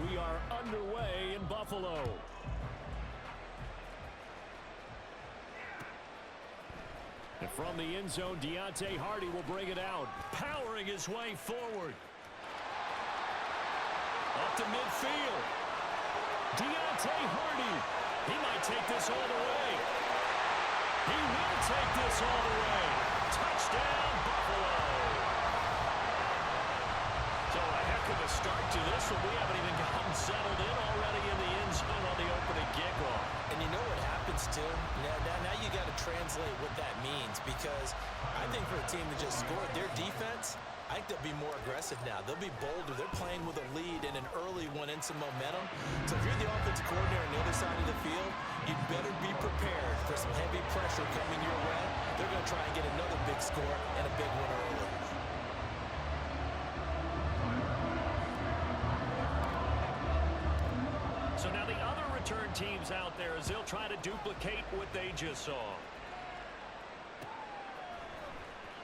we are underway in Buffalo. And from the end zone, Deontay Hardy will bring it out, powering his way forward. Up to midfield. Deontay Hardy. He might take this all the way. He will take this all the way. Touchdown, Buffalo. So a heck of a start to this one. We haven't even gotten settled in already in the end zone on the opening kickoff. And you know what happens, too? Now you got to translate what that means, because I think for a team that just scored, their defense, I think they'll be more aggressive now. They'll be bolder. They're playing with a lead and an early one and some momentum. So if you're the offensive coordinator on the other side of the field, you'd better be prepared for some heavy pressure coming your way. They're going to try and get another big score and a big one early. So now the other return teams out there as they'll try to duplicate what they just saw.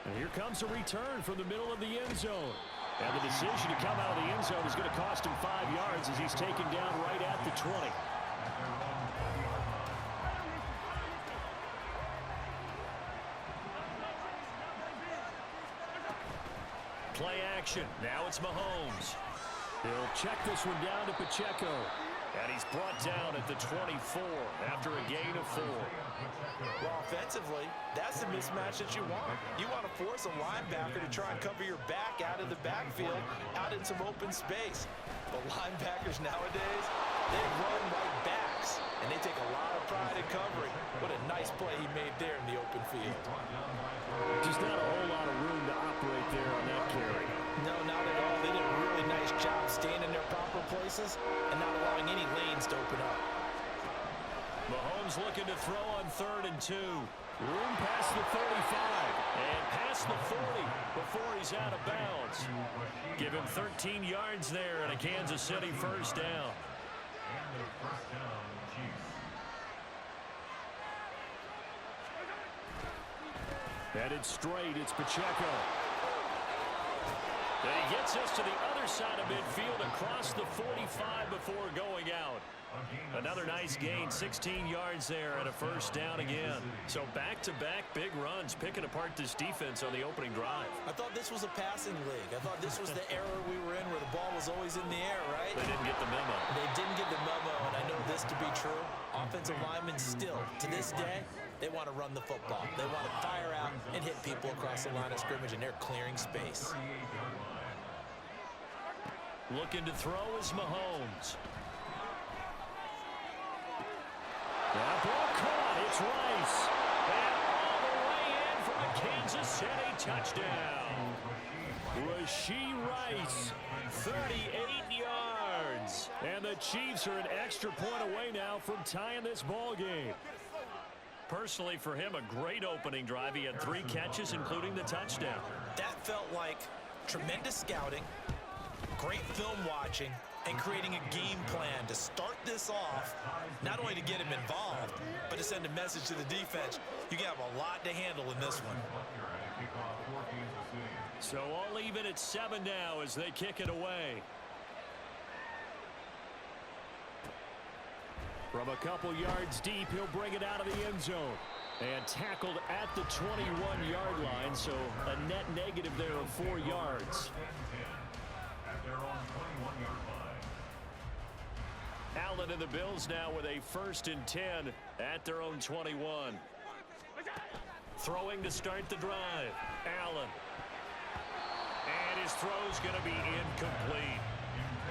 And here comes a return from the middle of the end zone. And the decision to come out of the end zone is going to cost him 5 yards as he's taken down right at the 20. Play action. Now it's Mahomes. He'll check this one down to Pacheco. And he's brought down at the 24 after a gain of 4. Well, offensively, that's the mismatch that you want. You want to force a linebacker to try and cover your back out of the backfield, out in some open space. But linebackers nowadays, they run like backs, and they take a lot of pride in covering. What a nice play he made there in the open field. Just not a whole lot of room to operate there on that carry. No, not at all. They did a really nice job staying in their proper places and not allowing any lanes to open up. Mahomes looking to throw on 3rd and 2. Room past the 35 and past the 40 before he's out of bounds. Give him 13 yards there and a Kansas City first down. Headed straight, it's Pacheco. And he gets us to the other side of midfield across the 45 before going out. Another nice gain, 16 yards there and a first down again. So back-to-back big runs, picking apart this defense on the opening drive. I thought this was a passing league. I thought this was the era we were in where the ball was always in the air, right? They didn't get the memo. They didn't get the memo, and I know this to be true. Offensive linemen still, to this day, they want to run the football. They want to fire out and hit people across the line of scrimmage, and they're clearing space. Looking to throw is Mahomes. That ball caught. It's Rice. And all the way in for a Kansas City touchdown. Rashee Rice, 38 yards. And the Chiefs are an extra point away now from tying this ball game. Personally, for him, a great opening drive. He had 3 catches, including the touchdown. That felt like tremendous scouting, great film watching, and creating a game plan to start this off, not only to get him involved, but to send a message to the defense. You have a lot to handle in this one. So all even at 7 now as they kick it away. From a couple yards deep, he'll bring it out of the end zone. And tackled at the 21-yard line, so a net negative there of 4 yards. Allen and the Bills now with a 1st and 10 at their own 21. Throwing to start the drive. Allen. And his throw's going to be incomplete.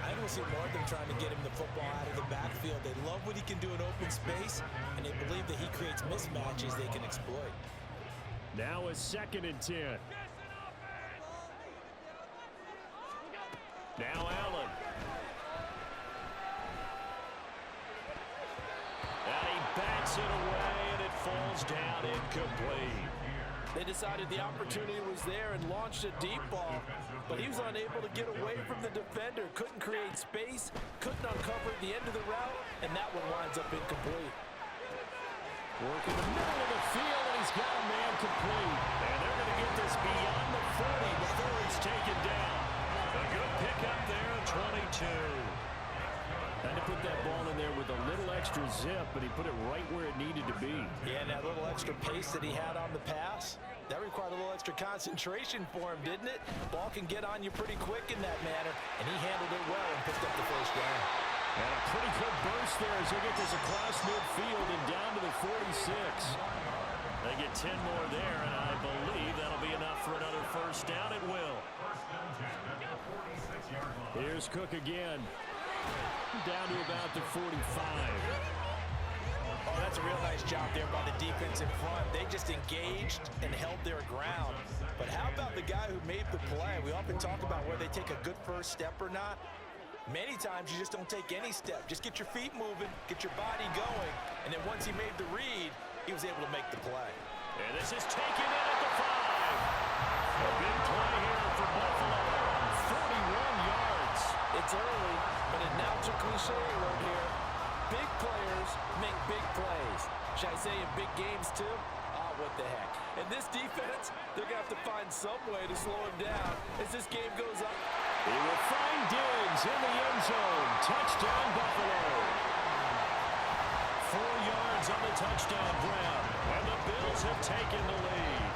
I don't see more of them trying to get him the football out of the backfield. They love what he can do in open space, and they believe that he creates mismatches they can exploit. Now a 2nd and 10. Now Allen. And he bats it away, and it falls down incomplete. They decided the opportunity was there and launched a deep ball, but he was unable to get away from the defender, couldn't create space, couldn't uncover at the end of the route, and that one winds up incomplete. Working the middle of the field, and he's got a man complete. And they're going to get this beyond the 40 before he's taken down. A good pickup there, 22. extra zip, but he put it right where it needed to be. Yeah, and that little extra pace that he had on the pass, that required a little extra concentration for him, didn't it? Ball can get on you pretty quick in that manner, and he handled it well and picked up the first down. And a pretty good burst there as they get this across midfield and down to the 46. They get 10 more there, and I believe that'll be enough for another first down. It will. Here's Cook again. Down to about the 45. Oh, that's a real nice job there by the defense in front. They just engaged and held their ground. But how about the guy who made the play? We often talk about whether they take a good first step or not. Many times you just don't take any step. Just get your feet moving, get your body going, and then once he made the read, he was able to make the play. And this is taken in at the 5. A big play here for Buffalo. 41 yards. It's early, but it now took cliche alert here. Big players make big plays. Should I say in big games too? Oh, what the heck. And this defense, they're going to have to find some way to slow him down as this game goes on. He will find Diggs in the end zone. Touchdown, Buffalo. 4 yards on the touchdown grab. And the Bills have taken the lead.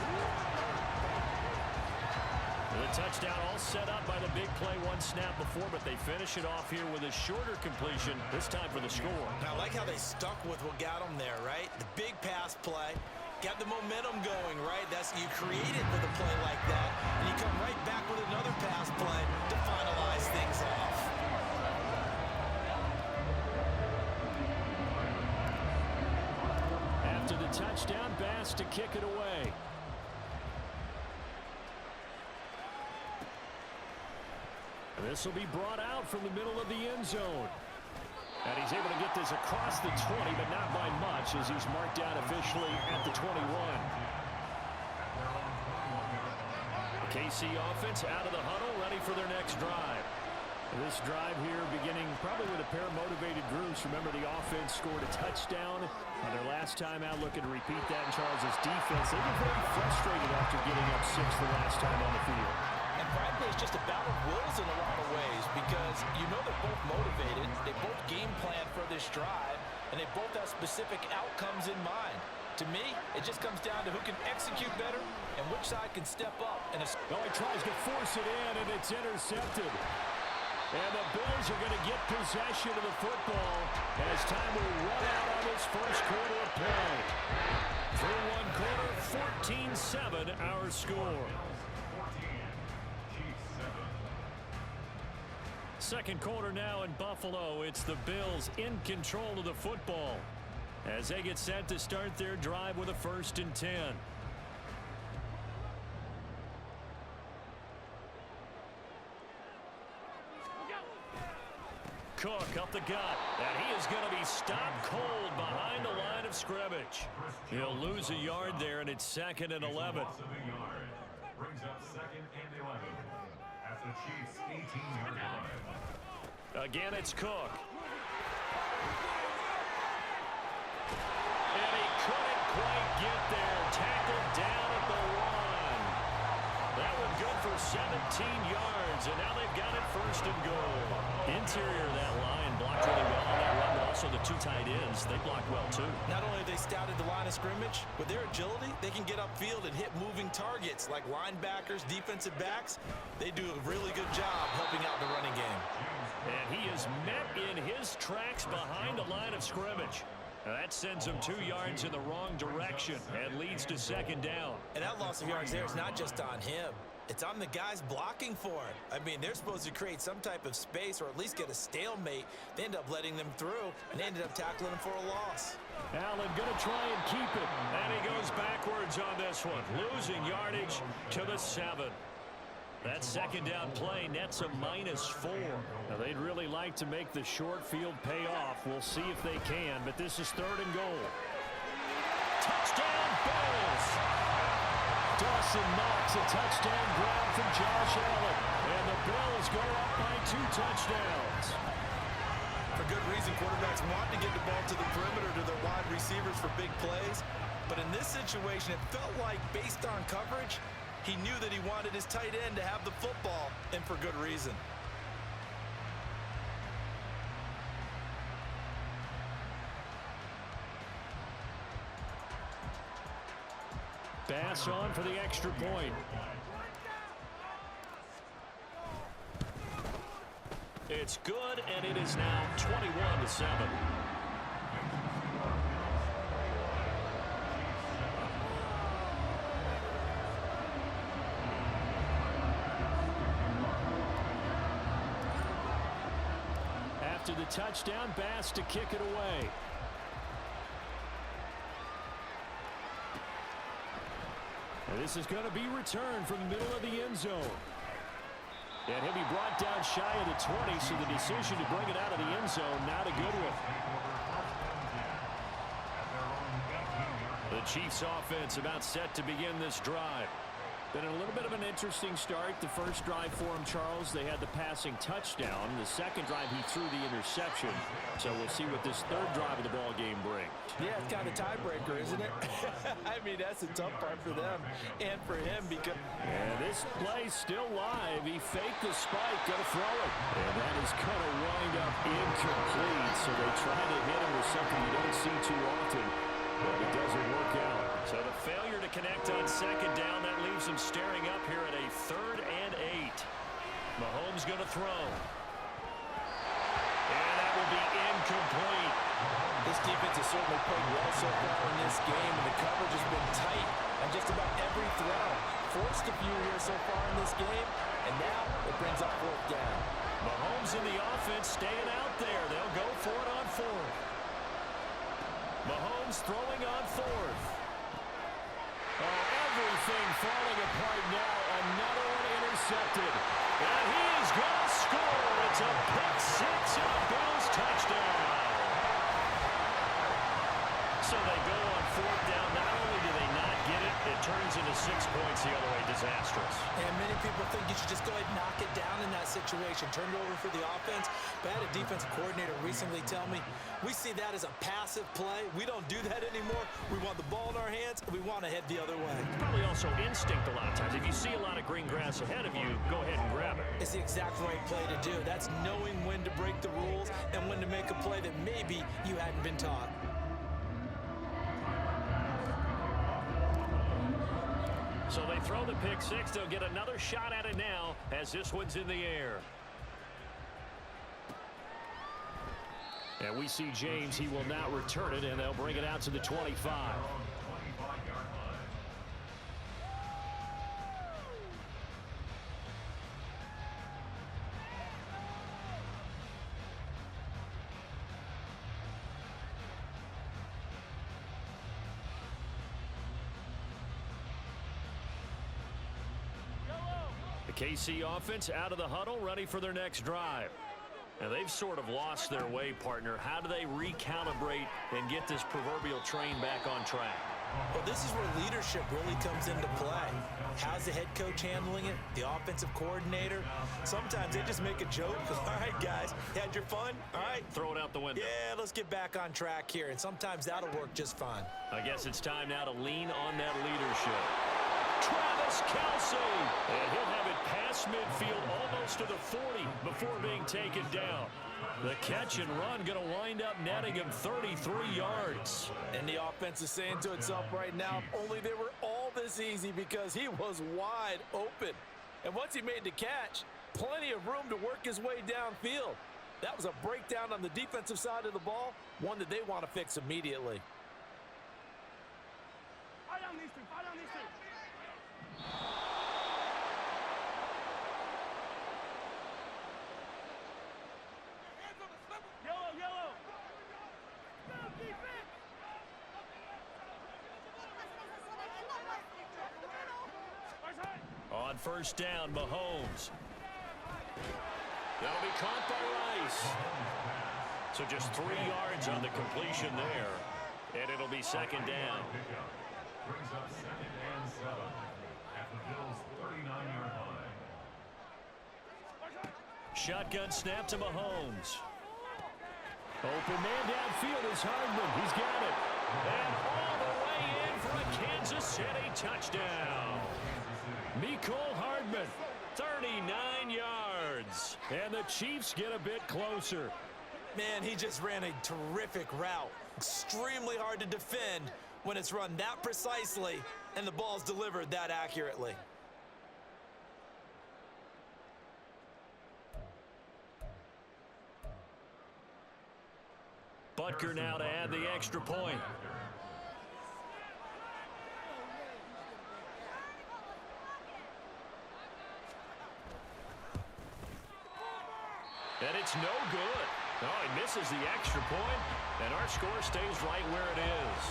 The touchdown all set up by the big play one snap before, but they finish it off here with a shorter completion, this time for the score. Now, I like how they stuck with what got them there, right? The big pass play. Got the momentum going, right? That's you create it with a play like that, and you come right back with another pass play to finalize things off. After the touchdown, Bass to kick it away. And this will be brought out from the middle of the end zone. And he's able to get this across the 20, but not by much as he's marked down officially at the 21. The KC offense out of the huddle, ready for their next drive. This drive here beginning probably with a pair of motivated groups. Remember, the offense scored a touchdown on their last time out. Looking to repeat that in Charles' defense. They were very frustrated after getting up 6 the last time on the field. And frankly, it's just a battle of wills in a lot of ways because you know they're both motivated. They both game plan for this drive, and they both have specific outcomes in mind. To me, it just comes down to who can execute better and which side can step up. And well, he tries to force it in, and it's intercepted. And the Bills are going to get possession of the football as time will run out on this first quarter of play. Through one quarter, 14-7 our score. Second quarter now in Buffalo. It's the Bills in control of the football as they get set to start their drive with a 1st and 10. Cook up the gut, and he is going to be stopped cold behind the line of scrimmage. He'll lose a yard there, and it's 2nd and 11. Brings up 2nd and 11 at the Chiefs' 18-yard line. Again, it's Cook. And he couldn't quite get there. Tackled down at the 1. That one good for 17 yards, and now they've got it 1st and goal. Interior of that line blocked really well on that run, but also the 2 tight ends, they blocked well too. Not only have they scouted the line of scrimmage, with their agility, they can get upfield and hit moving targets like linebackers, defensive backs. They do a really good job helping out the running game. And he is met in his tracks behind the line of scrimmage. Now that sends him 2 yards in the wrong direction and leads to 2nd down. And that loss of yards there is not just on him. It's on the guys blocking for it. I mean, they're supposed to create some type of space or at least get a stalemate. They end up letting them through, and they ended up tackling him for a loss. Allen going to try and keep it. And he goes backwards on this one, losing yardage to the 7. That 2nd down play nets a -4. Now, they'd really like to make the short field pay off. We'll see if they can, but this is 3rd and goal. Touchdown, Bills! Dawson Knox, a touchdown grab from Josh Allen. And the Bills go up by 2 touchdowns. For good reason, quarterbacks want to get the ball to the perimeter to their wide receivers for big plays. But in this situation, it felt like, based on coverage, he knew that he wanted his tight end to have the football, and for good reason. Pass on for the extra point. It's good, and it is now 21-7. After the touchdown, Bass to kick it away. And this is going to be returned from the middle of the end zone. And he'll be brought down shy of the 20, so the decision to bring it out of the end zone, not a good one. The Chiefs offense about set to begin this drive. Been a little bit of an interesting start. The first drive for him, Charles, they had the passing touchdown. The second drive, he threw the interception. So we'll see what this third drive of the ball game brings. Yeah, it's kind of tiebreaker, isn't it? I mean, that's a tough part for them and for him because... And this play's still live. He faked the spike, going to throw it. And that is going to wind up incomplete. So they try to hit him with something you don't see too often, but it doesn't work out. So the failure to connect on second down, that leaves him staring up here at a 3rd and 8. Mahomes going to throw. And that will be incomplete. This defense has certainly played well so far in this game, and the coverage has been tight on just about every throw. Forced a few here so far in this game, and now it brings up 4th down. Mahomes in the offense staying out there. They'll go for it on 4th. Mahomes throwing on 4th. Oh, everything falling apart now. Another one intercepted. And he is going to score. It's a pick-6 and a Bills touchdown. So they go on 4th down. Not only do they not get it, it turns into 6 points the other way. Disastrous. And many people think you should just go ahead and knock it down in that situation. Turn it over for the offense. But I had a defensive coordinator recently tell me, we see that as a passive play. We don't do that anymore. We want the ball in our hands, and we want to head the other way. Probably also instinct a lot of times. If you see a lot of green grass ahead of you, go ahead and grab it. It's the exact right play to do. That's knowing when to break the rules and when to make a play that maybe you hadn't been taught. So they throw the pick-6. They'll get another shot at it now as this one's in the air. And we see James. He will not return it, and they'll bring it out to the 25. The KC offense out of the huddle, ready for their next drive. And they've sort of lost their way, partner. How do they recalibrate and get this proverbial train back on track? Well, this is where leadership really comes into play. How's the head coach handling it? The offensive coordinator? Sometimes they just make a joke. All right, guys, had your fun? All right. Throw it out the window. Yeah, let's get back on track here. And sometimes that'll work just fine. I guess it's time now to lean on that leadership. Travis Kelce. And he'll have it past midfield almost to the 40 before being taken down. The catch and run going to wind up netting him 33 yards. And the offense is saying to itself right now, if only they were all this easy, because he was wide open. And once he made the catch, plenty of room to work his way downfield. That was a breakdown on the defensive side of the ball, one that they want to fix immediately. On first down, Mahomes. That'll be caught by Rice. So just 3 yards on the completion there. And it'll be second down. Brings up 2nd and 7 at the Bills' 39-yard line. Shotgun snap to Mahomes. Open man downfield is Hardman. He's got it. And all the way in for a Kansas City touchdown. Mecole Hardman, 39 yards. And the Chiefs get a bit closer. Man, he just ran a terrific route. Extremely hard to defend when it's run that precisely and the ball's delivered that accurately. Butker now to add the extra point. And it's no good. Oh, he misses the extra point, and our score stays right where it is.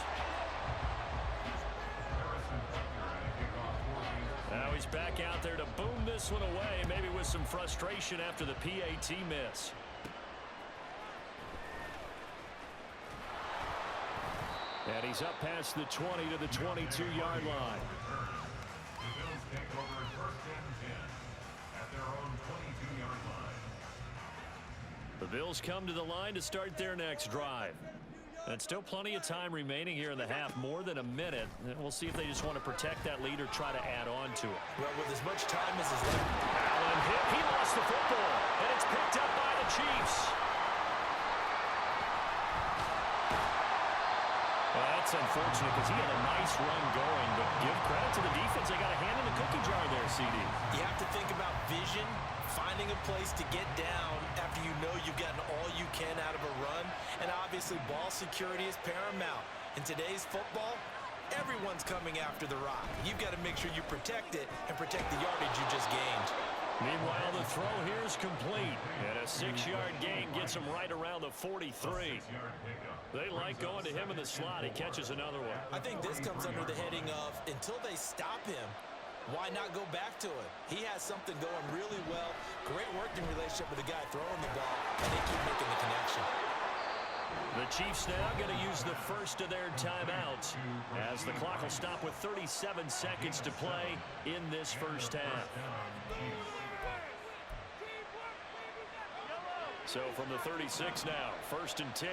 Now he's back out there to boom this one away, maybe with some frustration after the PAT miss. And he's up past the 20 to the 22-yard line. The Bills take over 1st and 10 at their own 22-yard line. The Bills come to the line to start their next drive. And still plenty of time remaining here in the half, more than a minute. And we'll see if they just want to protect that lead or try to add on to it. Well, with as much time as is left. Allen hit. He lost the football, and it's picked up by the Chiefs. Well, that's unfortunate because he had a nice run going, but give credit to the defense. They got a hand in the cookie jar there, CD. You have to think about vision, finding a place to get down after you know you've gotten all you can out of a run, and obviously ball security is paramount. In today's football, everyone's coming after the rock. You've got to make sure you protect it and protect the yardage you just gained. Meanwhile, the throw here is complete, and a 6-yard gain gets him right around the 43. They like going to him in the slot. He catches another one. I think this comes under the heading of, until they stop him, why not go back to it? He has something going really well. Great working relationship with the guy throwing the ball, and they keep making the connection. The Chiefs now going to use the first of their timeouts as the clock will stop with 37 seconds to play in this first half. So from the 36 now, 1st and 10.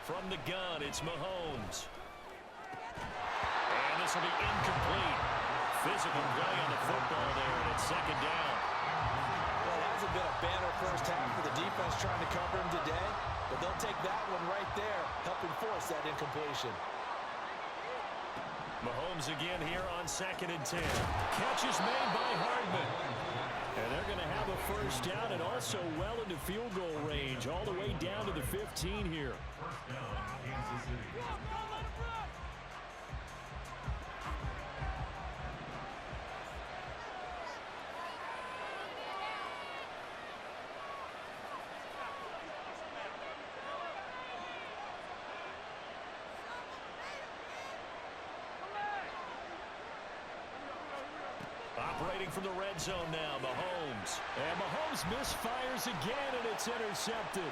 From the gun, it's Mahomes. And this will be incomplete. Physical play on the football there, and it's 2nd down. Well, it hasn't been a banner first half for the defense trying to cover him today, but they'll take that one right there, helping force that incompletion. Mahomes again here on 2nd and 10. Catch is made by Hardman. And they're going to have a first down and also well into field goal range, all the way down to the 15 here. First down, Kansas City. Operating from the red zone now, Mahomes. And Mahomes misfires again, and it's intercepted.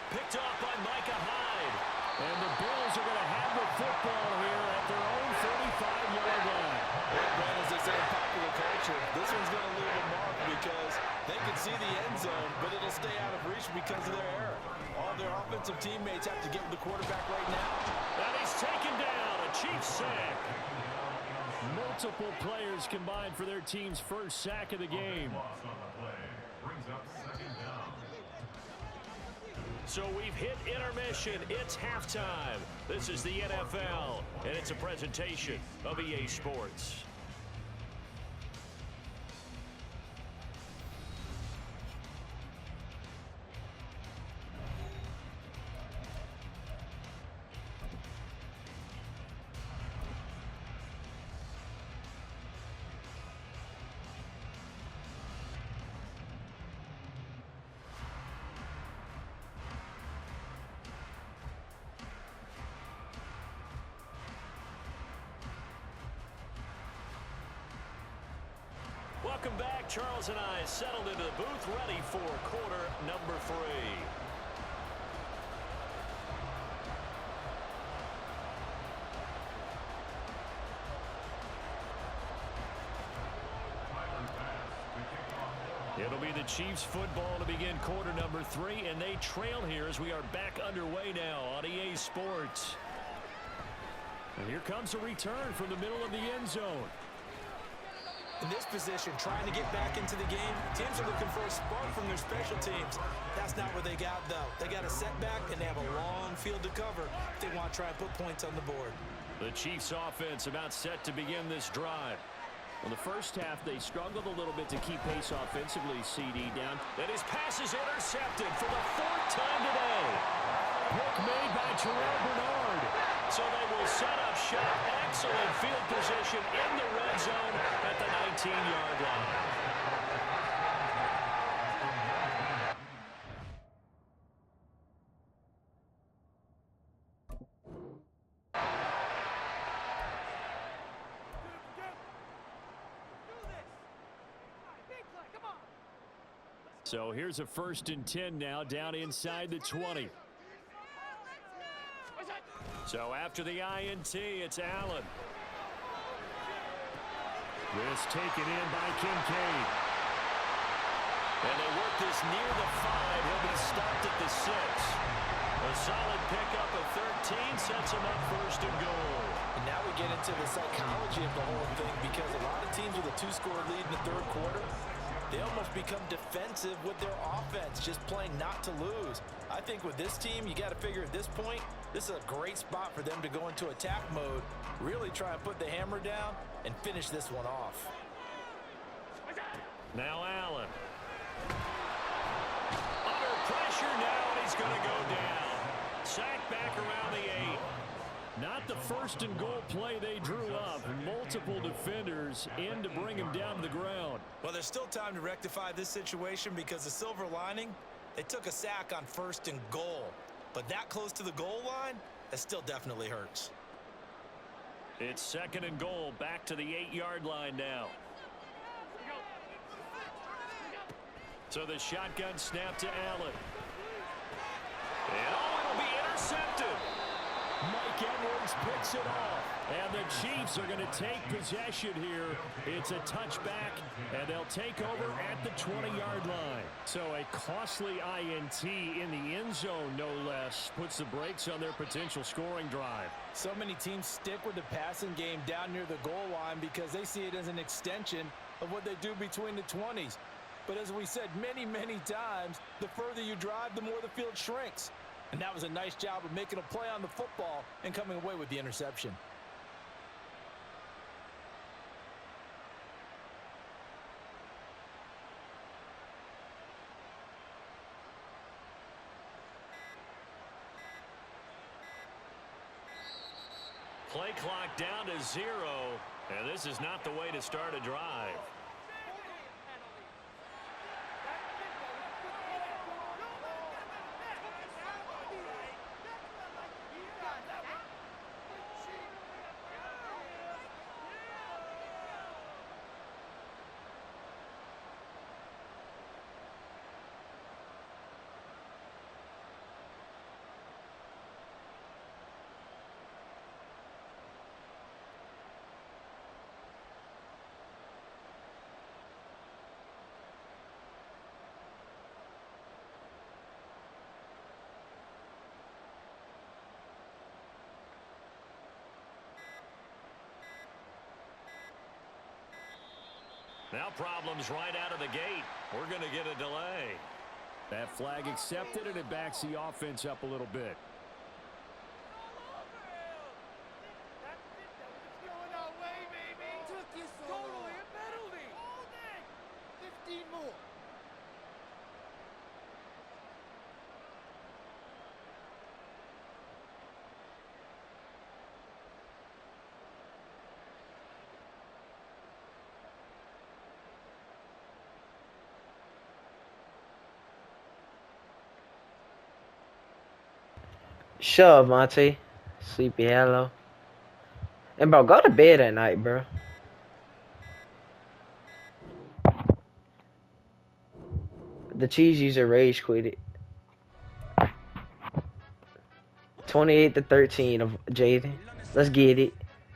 Picked off by Micah Hyde. And the Bills are going to have the football here at their own 35-yard line. Well, Brad, as they say in popular culture, this one's going to leave a mark because they can see the end zone, but it'll stay out of reach because of their error. All their offensive teammates have to get with the quarterback right now. And he's taken down, a Chiefs sack. Multiple players combined for their team's first sack of the game. Loss on the play brings up 2nd down. So we've hit intermission. It's halftime. This is the NFL, and it's a presentation of EA Sports. Welcome back. Charles and I settled into the booth, ready for quarter number 3. It'll be the Chiefs football to begin quarter number 3, and they trail here as we are back underway now on EA Sports. And here comes a return from the middle of the end zone. In this position, trying to get back into the game, teams are looking for a spark from their special teams. That's not what they got, though. They got a setback, and they have a long field to cover if they want to try and put points on the board. The Chiefs offense about set to begin this drive. Well, the first half, they struggled a little bit to keep pace offensively, CD down. And his pass is intercepted for the 4th time today. Pick made by Terrell Bernard. So they will set up shop. Excellent field position in the red zone at the 19-yard line. So here's a 1st and 10 now, down inside the 20. So after the INT, it's Allen. This taken in by Kincaid. And they work this near the 5. He'll be stopped at the 6. A solid pickup of 13 sets him up 1st and goal. And now we get into the psychology of the whole thing, because a lot of teams with a 2-score lead in the 3rd quarter, they almost become defensive with their offense, just playing not to lose. I think with this team, you got to figure at this point, this is a great spot for them to go into attack mode, really try and put the hammer down and finish this one off. Now Allen. Under pressure now, and he's going to go down. Sacked back around the 8. Not the 1st and goal play they drew up. Multiple defenders in to bring him down to the ground. Well, there's still time to rectify this situation, because the silver lining, they took a sack on 1st and goal. But that close to the goal line, that still definitely hurts. It's 2nd and goal, back to the 8-yard line now. So the shotgun snap to Allen. And it'll be intercepted. Mike Edwards picks it off. And the Chiefs are going to take possession here. It's a touchback, and they'll take over at the 20-yard line. So a costly INT in the end zone, no less, puts the brakes on their potential scoring drive. So many teams stick with the passing game down near the goal line because they see it as an extension of what they do between the 20s. But as we said many, many times, the further you drive, the more the field shrinks. And that was a nice job of making a play on the football and coming away with the interception. Play clock down to 0, and this is not the way to start a drive. Now problems right out of the gate. We're going to get a delay. That flag accepted, and it backs the offense up a little bit. Shut up, Monty. Sleepy hello. And bro, go to bed at night, bro. The Chiefs user rage quitted. 28-13 of Jaden. Let's get it.